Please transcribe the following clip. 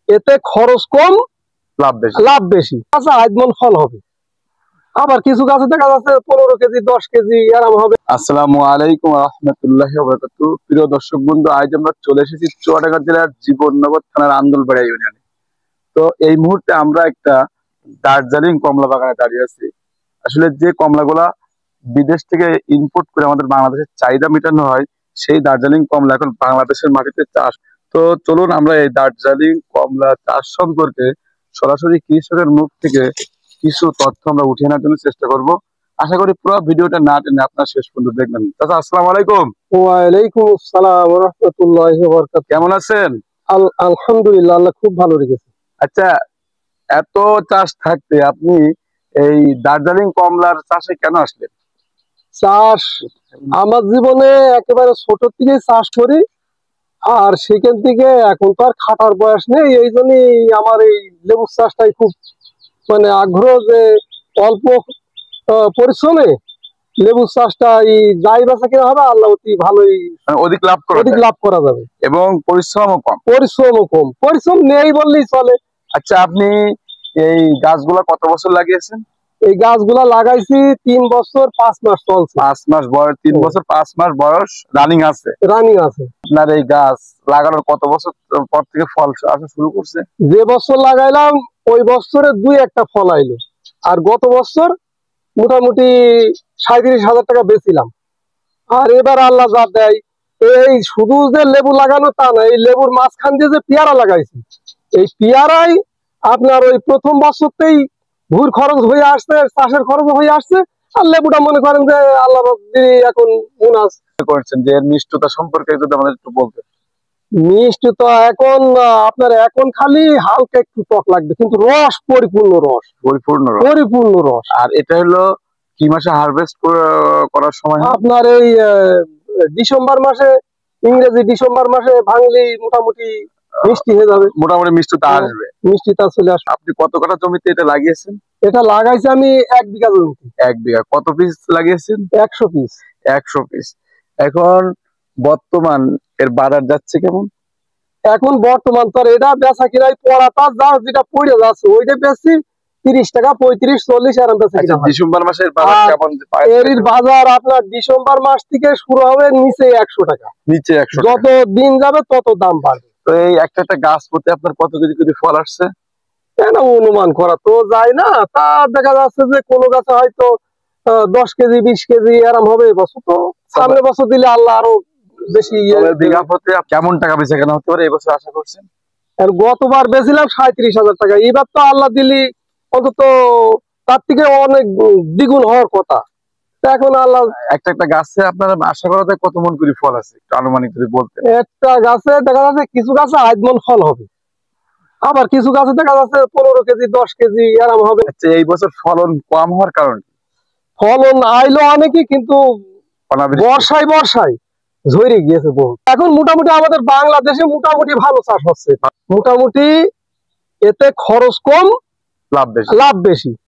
এতে খরচ কম, লাভ বেশি। আচ্ছা, আজমন ফল হবে। আবার কিছু গাছে দেখা যাচ্ছে 15 কেজি 10 কেজি এরকম হবে। আসসালামু আলাইকুম ওয়া রাহমাতুল্লাহি ওয়া বারাকাতুহু। প্রিয় দর্শক বন্ধু, আজ আমরা চলে এসেছি চুয়াডাঙ্গা জেলার জীবননগর থানার আন্দুলপাড়া ইউনিয়নে। তো এই মুহূর্তে আমরা একটা দার্জিলিং কমলা বাগানে দাঁড়িয়ে আছি। আসলে যে কমলাগুলা বিদেশ থেকে ইম্পোর্ট করে আমাদের বাংলাদেশের চাহিদা মেটানো হয়, সেই দার্জিলিং কমলা এখন বাংলাদেশের মাটিতে চাষ। তো চলুন আমরা এই দার্জিলিং কমলা চাষ সম্পর্কে সরাসরি কৃষকের মুখ থেকে কিছু তথ্য আমরা উঠিয়ে আনার জন্য চেষ্টা করব। আশা করি পুরো ভিডিওটা না টেনে আপনার শেষ পর্যন্ত দেখবেন। চাচা, আসসালামু আলাইকুম। ওয়ালাইকুম আসসালাম ওয়া রাহমাতুল্লাহি ওয়া বারাকাতুহু। কেমন আছেন? আলহামদুলিল্লাহ, আল্লাহ খুব ভালো রেখেছে। আচ্ছা, এত চাষ থাকতে আপনি এই দার্জিলিং কমলার চাষে কেন আসলেন? চাষ আমার জীবনে একেবারে ছোট থেকে চাষ করি, আর সেখান থেকে এখন তো আর খাটার বয়স নেই। এই জন্যই আমার এই লেবু চাষটাই খুব আগ্রহ, যে অল্প পরিশ্রমে লেবু চাষটা যাই বাসা কিনা হবে, আল্লাহ অতি ভালোই অধিক লাভ করা যাবে এবং পরিশ্রমও কম। পরিশ্রম নেই বললেই চলে। আচ্ছা, আপনি এই গাছগুলা কত বছর লাগিয়েছেন? এই গাছগুলা লাগাইছি 3 বছর 5 মাস চলছে। 5 মাস বয়স, 3 বছর 5 মাস বয়স রানিং আছে। আপনার এই গাছ লাগানোর কত বছর পর থেকে ফল আসা শুরু করছে? যে বছর লাগাইলাম ওই বছরে 2-1টা ফল আইলো, আর গত বছর মোটামুটি 37,000 টাকা বেচিলাম। আর এবার আল্লাহ যা দেয়, এই শুধু যে লেবু লাগানো তা না, এই লেবুর মাঝখান দিয়ে যে পেয়ারা লাগাইছি, এই পেয়ারাই আপনার ওই প্রথম বছরতেই ভুর খরচ হয়ে আসছে, চাষের খরচ হয়ে আসছে। আর লেবুটা মনে করেন যে আল্লাহ এখন মুনাস করছেন। যে এর মিষ্টতা সম্পর্কে যদি আমাদের একটু বলতেন। মিষ্টি তো আপনার এখন খালি হালকা একটু টক লাগবে, কিন্তু রস পরিপূর্ণ রস। আর এটা হলো কি মাসে হারভেস্ট করার সময়? আপনার এই ডিসেম্বর মাসে, ইংরেজি ডিসেম্বর মাসে ভাঙলি মোটামুটি মিষ্টি হয়ে যাবে। মোটামুটি মিষ্টিটা আসবে, মিষ্টিটা চলে আসবে। আপনি কত কাঠা জমিতে এটা লাগিয়েছেন? এটা লাগাইছি আমি 1 বিঘা জমিতে। 1 বিঘা। কত পিস লাগিয়েছেন? 100 পিস। 100 পিস। এখন বর্তমান এর বাজার যাচ্ছে কেমন? এখন বর্তমান তো এটা বেচা কিনাই পড়াটা যেটা পড়ে যাচ্ছে ওইটা বেশি 30 টাকা 35-40 এরকম বেচা কিনা। ডিসেম্বর মাসের বাজার কেমন? এর বাজার আপনার ডিসেম্বর মাস থেকে শুরু হবে নিচে 100 টাকা। নিচে 100 টাকা। যত দিন যাবে তত দাম বাড়বে। তো এই একটা গাছ প্রতি আপনার কত কেজি করে ফল আসছে? কেন অনুমান করা তো যায় না, তা দেখা যাচ্ছে যে কোনো গাছে হয়তো 10 কেজি 20 কেজি এরকম হবে। এবছর তো সামনে বছর দিলে আল্লাহ আরো বেশি। বিঘা প্রতি কেমন টাকা বেচা কেনা হতে পারে এবছর আশা করছেন? গতবার বেছিলাম 37,000 টাকা, এবার তো আল্লাহ দিলি অন্তত তার থেকে অনেক দ্বিগুণ হওয়ার কথা। এখন আল্লাহ একটা গাছে আপনার আশা করা যায় কত মন করে ফল আছে একটু আনুমানিক যদি বলতেন। একটা গাছে দেখা যাচ্ছে কিছু গাছে 8 মণ ফল হবে, আবার কিছু গাছে দেখা যাচ্ছে 15 কেজি 10 কেজি এরকম হবে। আচ্ছা, এই বছর ফলন কম হওয়ার কারণ? ফলন আইলো অনেকই, কিন্তু বর্ষায় ঝরে গিয়েছে বহু। এখন মোটামুটি আমাদের বাংলাদেশে মোটামুটি ভালো চাষ হচ্ছে। মোটামুটি এতে খরচ কম, লাভ বেশি।